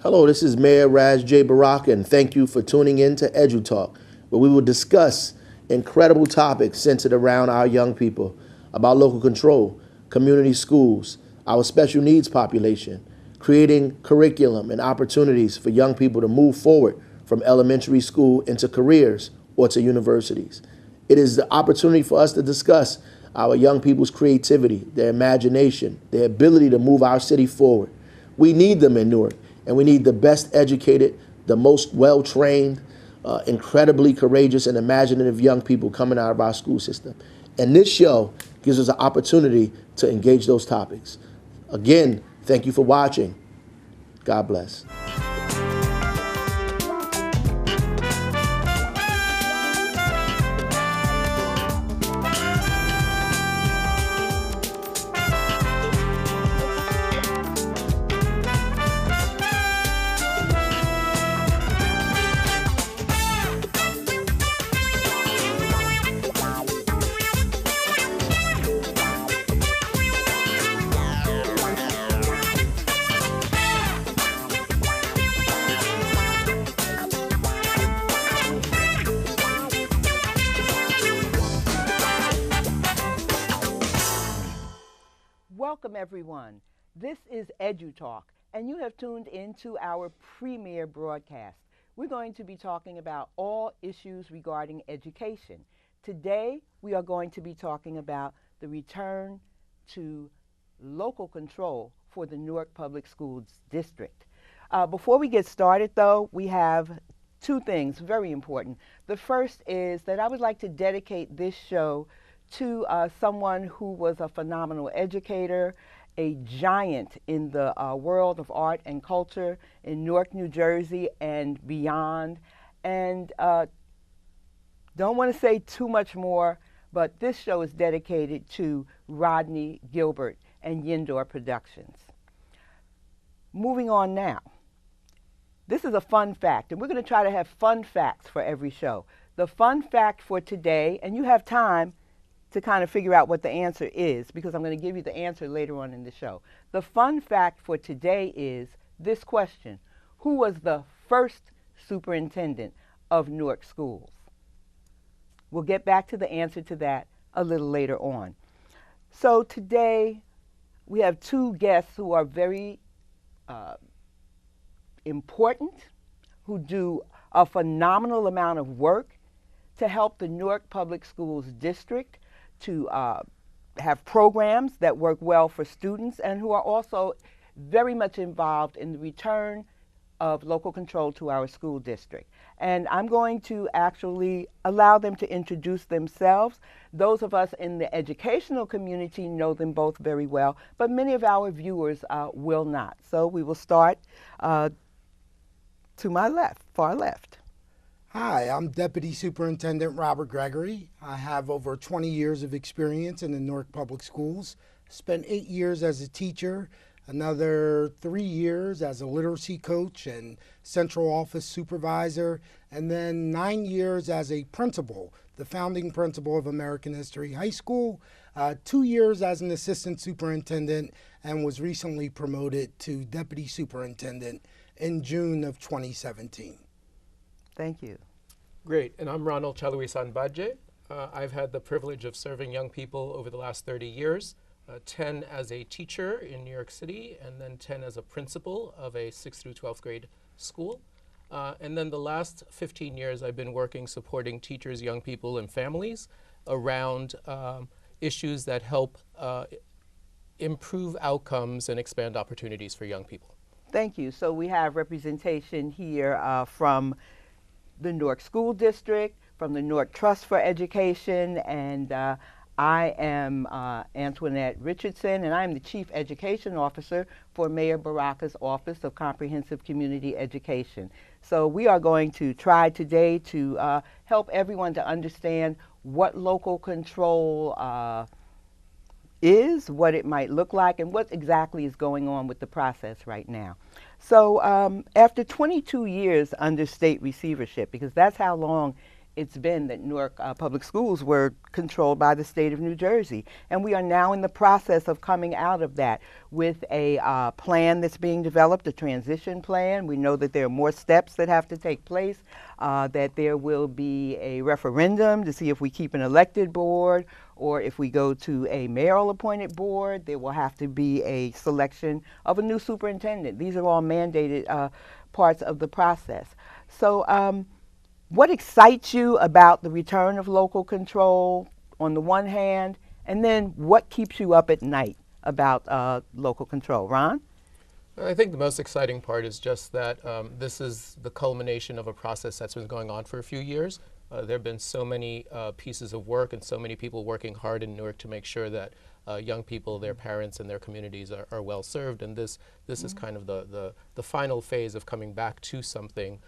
Hello, this is Mayor Ras J, Baraka, and thank you for tuning in to EduTalk, where we will discuss incredible topics centered around our young people, about local control, community schools, our special needs population, creating curriculum and opportunities for young people to move forward from elementary school into careers or to universities. It is the opportunity for us to discuss our young people's creativity, their imagination, their ability to move our city forward. We need them in Newark, and we need the best educated, the most well-trained, incredibly courageous and imaginative young people coming out of our school system. And this show gives us an opportunity to engage those topics. Again, thank you for watching. God bless. Welcome, everyone. This is EduTalk, and you have tuned into our premiere broadcast. We're going to be talking about all issues regarding education. Today, we are going to be talking about the return to local control for the Newark Public Schools District. Before we get started, though, we have two things very important. The first is that I would like to dedicate this show to someone who was a phenomenal educator, a giant in the world of art and culture in Newark, New Jersey, and beyond. And don't want to say too much more, but this show is dedicated to Rodney Gilbert and Yindor Productions. Moving on now. This is a fun fact, and we're going to try to have fun facts for every show. The fun fact for today, and you have time to kind of figure out what the answer is, because I'm going to give you the answer later on in the show. The fun fact for today is this question: who was the first superintendent of Newark schools? We'll get back to the answer to that a little later on. So today we have two guests who are very important, who do a phenomenal amount of work to help the Newark Public Schools District to have programs that work well for students, and who are also very much involved in the return of local control to our school district. And I'm going to actually allow them to introduce themselves. Those of us in the educational community know them both very well, but many of our viewers will not. So we will start to my left, far left. Hi, I'm Deputy Superintendent Robert Gregory. I have over 20 years of experience in the Newark Public Schools. Spent 8 years as a teacher, another 3 years as a literacy coach and central office supervisor, and then 9 years as a principal, the founding principal of American History High School, 2 years as an assistant superintendent, and was recently promoted to deputy superintendent in June of 2017. Thank you. Great, and I'm Ronald Chaluisan-Badje. I've had the privilege of serving young people over the last 30 years, 10 as a teacher in New York City, and then 10 as a principal of a 6th through 12th grade school. And then the last 15 years I've been working supporting teachers, young people, and families around issues that help improve outcomes and expand opportunities for young people. Thank you. So we have representation here from the Newark School District, from the Newark Trust for Education, and I am Antoinette Richardson, and I'm the Chief Education Officer for Mayor Baraka's Office of Comprehensive Community Education. So we are going to try today to help everyone to understand what local control is, what it might look like, and what exactly is going on with the process right now. So after 22 years under state receivership, because that's how long it's been that Newark public schools were controlled by the state of New Jersey. And we are now in the process of coming out of that with a plan that's being developed, a transition plan. We know that there are more steps that have to take place, that there will be a referendum to see if we keep an elected board or if we go to a mayoral appointed board. There will have to be a selection of a new superintendent. These are all mandated parts of the process. So what excites you about the return of local control on the one hand, and then what keeps you up at night about local control? Ron? I think the most exciting part is just that this is the culmination of a process that's been going on for a few years. There have been so many pieces of work and so many people working hard in Newark to make sure that young people, their parents, and their communities are well served. And this is kind of the final phase of coming back to something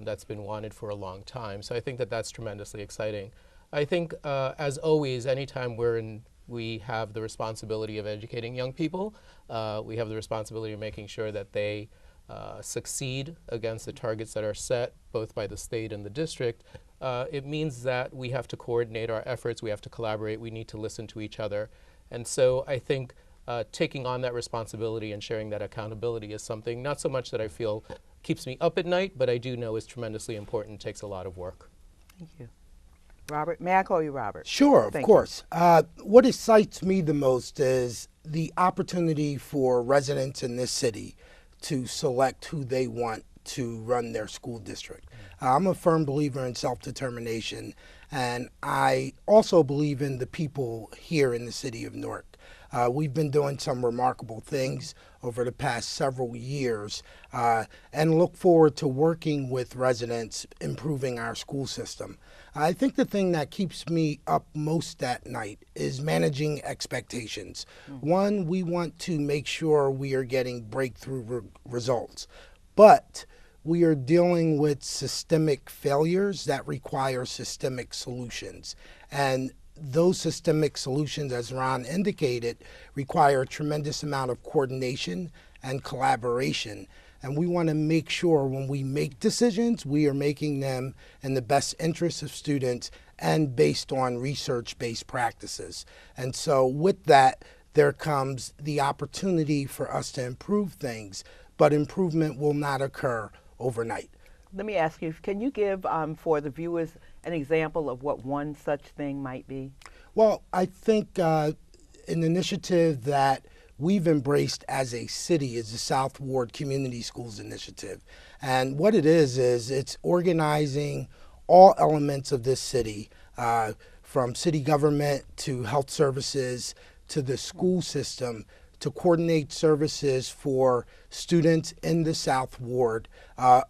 that's been wanted for a long time. So I think that that's tremendously exciting. I think, as always, anytime we have the responsibility of educating young people, we have the responsibility of making sure that they succeed against the targets that are set both by the state and the district. It means that we have to coordinate our efforts, we have to collaborate, we need to listen to each other. And so I think taking on that responsibility and sharing that accountability is something not so much that I feel keeps me up at night, but I do know is tremendously important, takes a lot of work. Thank you. Robert, may I call you Robert? Sure, of Thank course. What excites me the most is the opportunity for residents in this city to select who they want to run their school district. I'm a firm believer in self-determination, and I also believe in the people here in the city of Newark. We've been doing some remarkable things over the past several years and look forward to working with residents, improving our school system. I think the thing that keeps me up most at night is managing expectations. One, we want to make sure we are getting breakthrough results, but we are dealing with systemic failures that require systemic solutions. And those systemic solutions, as Ron indicated, require a tremendous amount of coordination and collaboration. And we want to make sure when we make decisions, we are making them in the best interest of students and based on research-based practices. And so with that, there comes the opportunity for us to improve things, but improvement will not occur overnight. Let me ask you, can you give for the viewers an example of what one such thing might be? Well, I think an initiative that we've embraced as a city is the South Ward Community Schools Initiative. And what it is it's organizing all elements of this city, from city government to health services to the school system, to coordinate services for students in the South Ward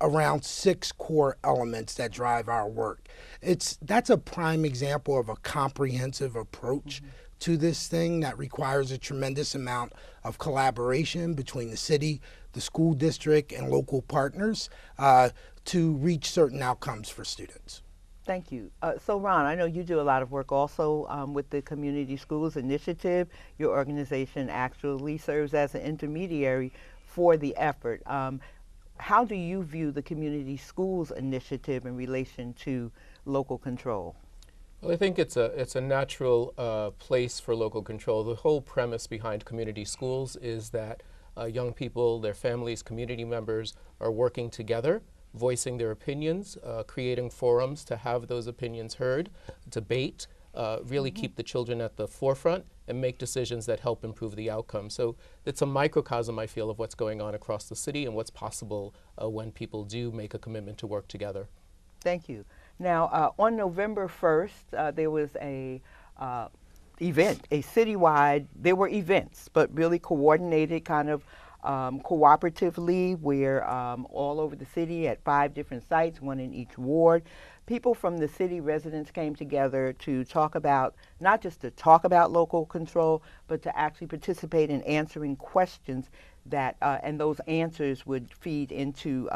around 6 core elements that drive our work. That's a prime example of a comprehensive approach to this thing that requires a tremendous amount of collaboration between the city, the school district, and local partners to reach certain outcomes for students. Thank you. So Ron, I know you do a lot of work also with the Community Schools Initiative. Your organization actually serves as an intermediary for the effort. How do you view the Community Schools Initiative in relation to local control? Well, I think it's a natural place for local control. The whole premise behind community schools is that young people, their families, community members are working together, voicing their opinions, creating forums to have those opinions heard, debate, really keep the children at the forefront and make decisions that help improve the outcome. So it's a microcosm, I feel, of what's going on across the city and what's possible when people do make a commitment to work together. Thank you. Now, on November 1st, there was a event, a citywide, there were events, but really coordinated kind of cooperatively, where all over the city at 5 different sites, 1 in each ward, people from the city, residents came together to talk about, not just to talk about local control, but to actually participate in answering questions that, and those answers would feed into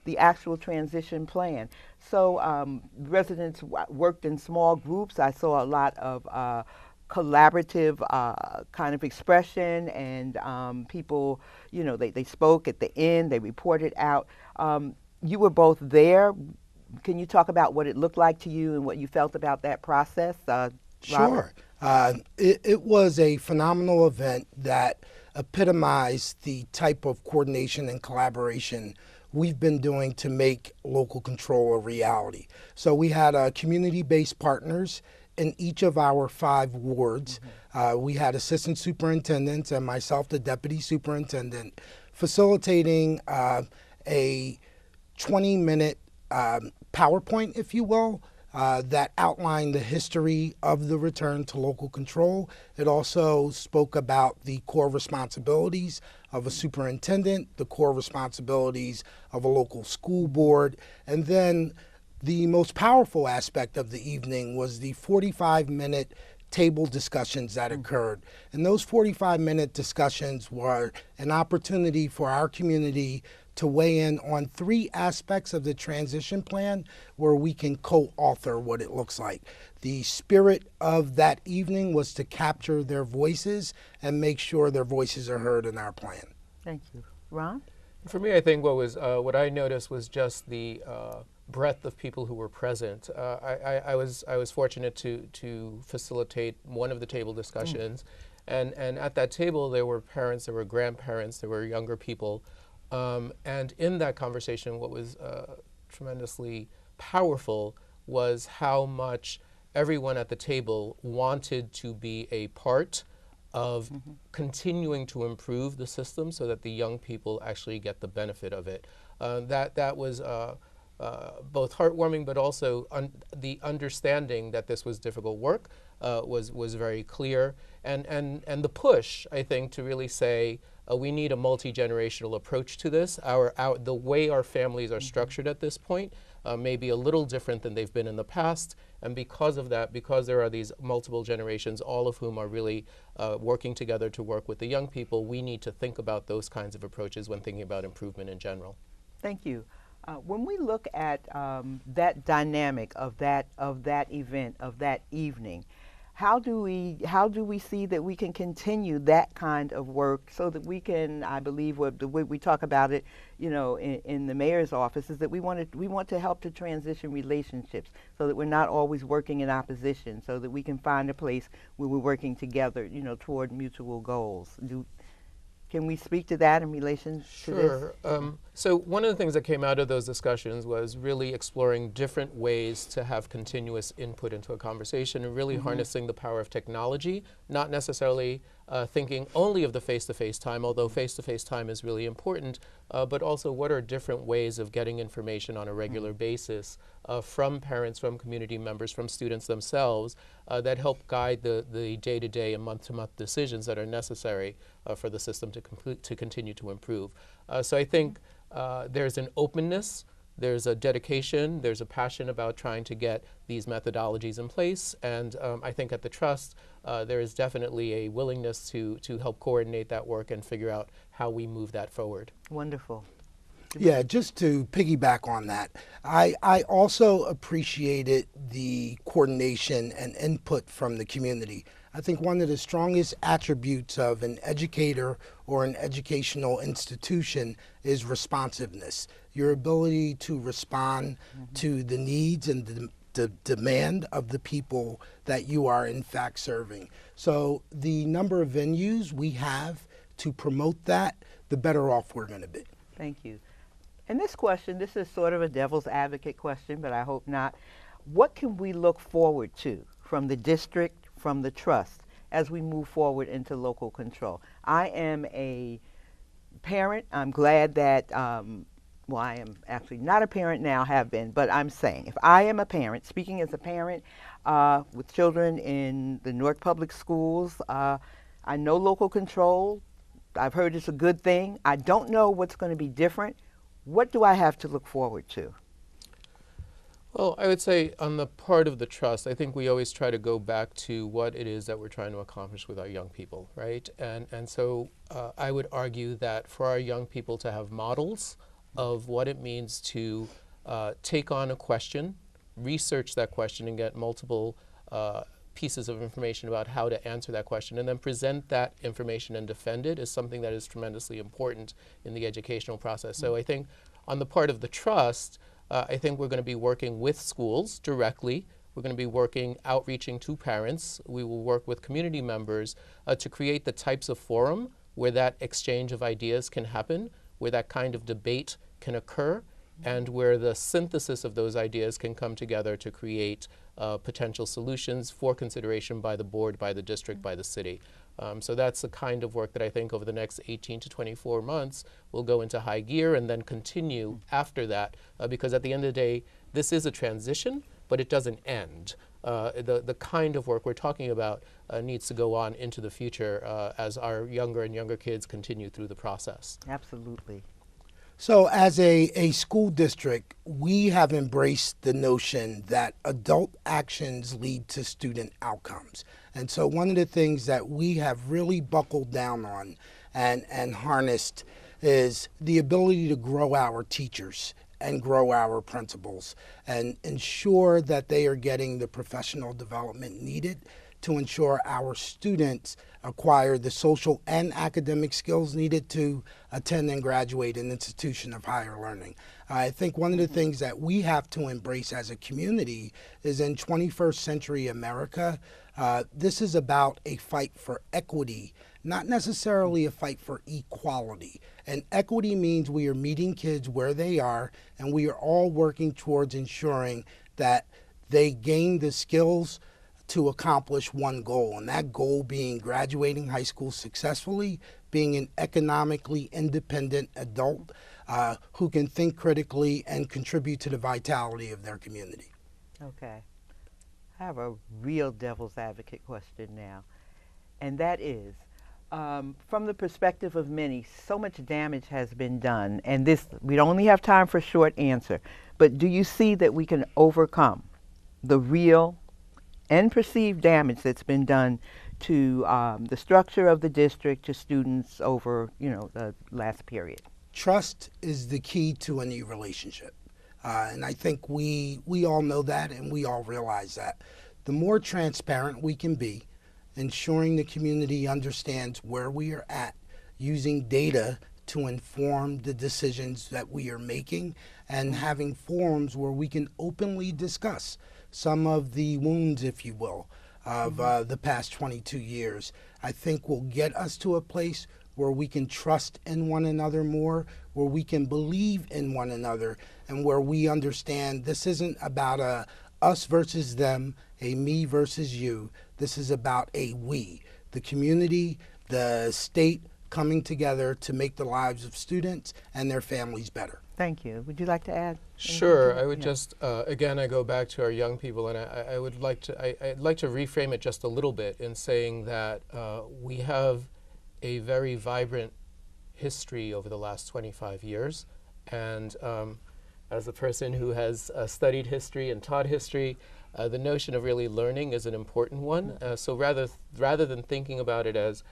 the actual transition plan. So residents worked in small groups. I saw a lot of collaborative kind of expression, and people, they spoke at the end, they reported out. You were both there Can you talk about what it looked like to you and what you felt about that process? Robert? Sure. It was a phenomenal event that epitomized the type of coordination and collaboration we've been doing to make local control a reality. So we had community-based partners in each of our 5 wards. We had assistant superintendents and myself, the deputy superintendent, facilitating a 20-minute PowerPoint, if you will, that outlined the history of the return to local control. It also spoke about the core responsibilities of a superintendent, the core responsibilities of a local school board, and then the most powerful aspect of the evening was the 45-minute table discussions that occurred. And those 45-minute discussions were an opportunity for our community to weigh in on 3 aspects of the transition plan where we can co-author what it looks like. The spirit of that evening was to capture their voices and make sure their voices are heard in our plan. Thank you. Ron? For me, I think what I noticed was just the breadth of people who were present. I was fortunate to facilitate one of the table discussions, and at that table there were parents, there were grandparents, there were younger people, and in that conversation, what was tremendously powerful was how much everyone at the table wanted to be a part of continuing to improve the system so that the young people actually get the benefit of it. That was both heartwarming, but also the understanding that this was difficult work was very clear, and the push, I think, to really say we need a multi-generational approach to this. The way our families are structured at this point may be a little different than they've been in the past, and because of that, because there are these multiple generations, all of whom are really working together to work with the young people, we need to think about those kinds of approaches when thinking about improvement in general. Thank you. When we look at that dynamic of that event, of that evening, how do we see that we can continue that kind of work so that we can, I believe, the way we talk about it, in the mayor's office, is that we want to help to transition relationships so that we're not always working in opposition, so that we can find a place where we're working together, toward mutual goals. Can we speak to that in relation to this? Sure. So one of the things that came out of those discussions was really exploring different ways to have continuous input into a conversation and really harnessing the power of technology, not necessarily thinking only of the face-to-face time, although face-to-face time is really important, but also what are different ways of getting information on a regular basis from parents, from community members, from students themselves that help guide the day-to-day and month-to-month decisions that are necessary for the system to continue to improve. So I think there's an openness, there's a dedication, there's a passion about trying to get these methodologies in place, and I think at the Trust there is definitely a willingness to help coordinate that work and figure out how we move that forward. Wonderful. Yeah, just to piggyback on that, I also appreciated the coordination and input from the community. I think one of the strongest attributes of an educator or an educational institution is responsiveness, your ability to respond to the needs and the demand of the people that you are in fact serving. So the number of venues we have to promote that, the better off we're going to be. Thank you. And this question, this is sort of a devil's advocate question, but I hope not. What can we look forward to from the district, from the Trust, as we move forward into local control? I am a parent. I'm glad that, well, I am actually not a parent now, have been, but I'm saying if I am a parent, speaking as a parent with children in the Newark Public Schools, I know local control. I've heard it's a good thing. I don't know what's going to be different. What do I have to look forward to? Well, I would say on the part of the Trust, I think we always try to go back to what it is that we're trying to accomplish with our young people, right? And so I would argue that for our young people to have models of what it means to take on a question, research that question, and get multiple pieces of information about how to answer that question, and then present that information and defend it is something that is tremendously important in the educational process. So I think on the part of the Trust, I think we're going to be working with schools directly. We're going to be working, outreaching to parents. We will work with community members to create the types of forum where that exchange of ideas can happen, where that kind of debate can occur, and where the synthesis of those ideas can come together to create potential solutions for consideration by the board, by the district, by the city. So that's the kind of work that I think over the next 18 to 24 months will go into high gear and then continue after that, because at the end of the day, this is a transition, but it doesn't end. The kind of work we're talking about needs to go on into the future as our younger and younger kids continue through the process. Absolutely. So as a school district, we have embraced the notion that adult actions lead to student outcomes. And so one of the things that we have really buckled down on and harnessed is the ability to grow our teachers and grow our principals and ensure that they are getting the professional development needed to ensure our students acquire the social and academic skills needed to attend and graduate an institution of higher learning. I think one of the things that we have to embrace as a community is in 21st century America, this is about a fight for equity, not necessarily a fight for equality. And equity means we are meeting kids where they are, and we are all working towards ensuring that they gain the skills to accomplish one goal, and that goal being graduating high school successfully, being an economically independent adult who can think critically and contribute to the vitality of their community. Okay. I have a real devil's advocate question now, and that is, from the perspective of many, so much damage has been done, and this, we only have time for a short answer, but do you see that we can overcome the real and perceived damage that's been done to the structure of the district, to students over, the last period? Trust is the key to any relationship. And I think we all know that, and we all realize that. The more transparent we can be, ensuring the community understands where we are at, using data to inform the decisions that we are making, and having forums where we can openly discuss some of the wounds, if you will, of the past 22 years, I think will get us to a place where we can trust in one another more, where we can believe in one another, and where we understand this isn't about a us versus them, a me versus you. This is about a we, the community, the state coming together to make the lives of students and their families better. Thank you. Would you like to add? Sure. I would just, again, I go back to our young people, and I would like to, I'd like to reframe it just a little bit in saying that we have a very vibrant history over the last 25 years. And as a person who has studied history and taught history, the notion of really learning is an important one. So rather than thinking about it as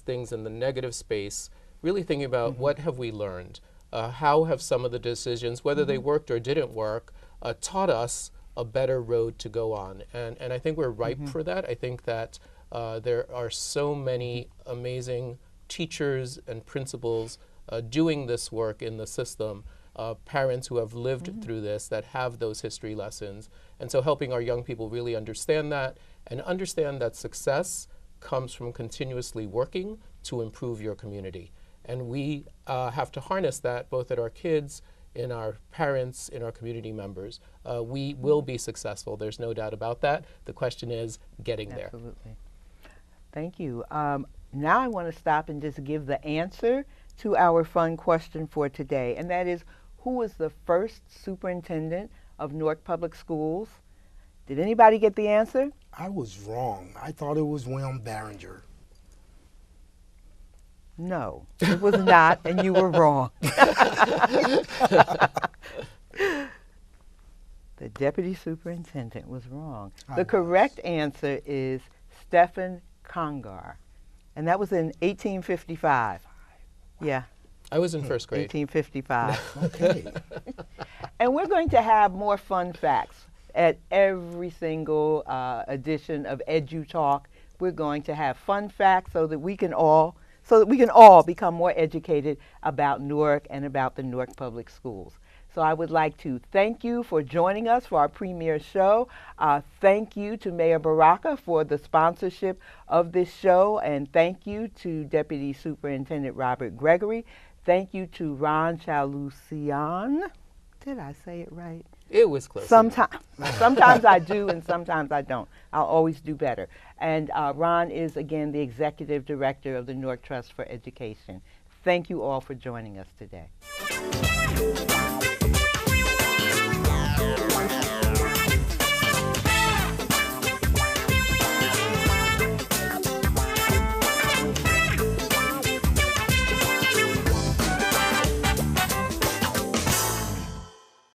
things in the negative space, really thinking about what have we learned? How have some of the decisions, whether they worked or didn't work, taught us a better road to go on? And I think we're ripe for that. I think that there are so many amazing teachers and principals doing this work in the system, parents who have lived through this, that have those history lessons. And so helping our young people really understand that, and understand that success comes from continuously working to improve your community. And we have to harness that both at our kids, in our parents, in our community members. We will be successful. There's no doubt about that. The question is getting there. Absolutely. Thank you. Now I want to stop and just give the answer to our fun question for today, and that is, who was the first superintendent of Newark Public Schools? Did anybody get the answer? I was wrong. I thought it was William Barringer. No, it was not, and you were wrong. The deputy superintendent was wrong. The correct answer is Stephen Congar, and that was in 1855. Yeah. I was in first grade. 1855. Okay. And we're going to have more fun facts at every single edition of EduTalk. We're going to have fun facts so that we can all become more educated about Newark and about the Newark Public Schools. So I would like to thank you for joining us for our premiere show. Thank you to Mayor Baraka for the sponsorship of this show, and thank you to Deputy Superintendent Robert Gregory. Thank you to Ron Chalucian. Did I say it right? It was close. Sometimes I do and sometimes I don't. I'll always do better. And Ron is, again, the Executive Director of the Newark Trust for Education. Thank you all for joining us today.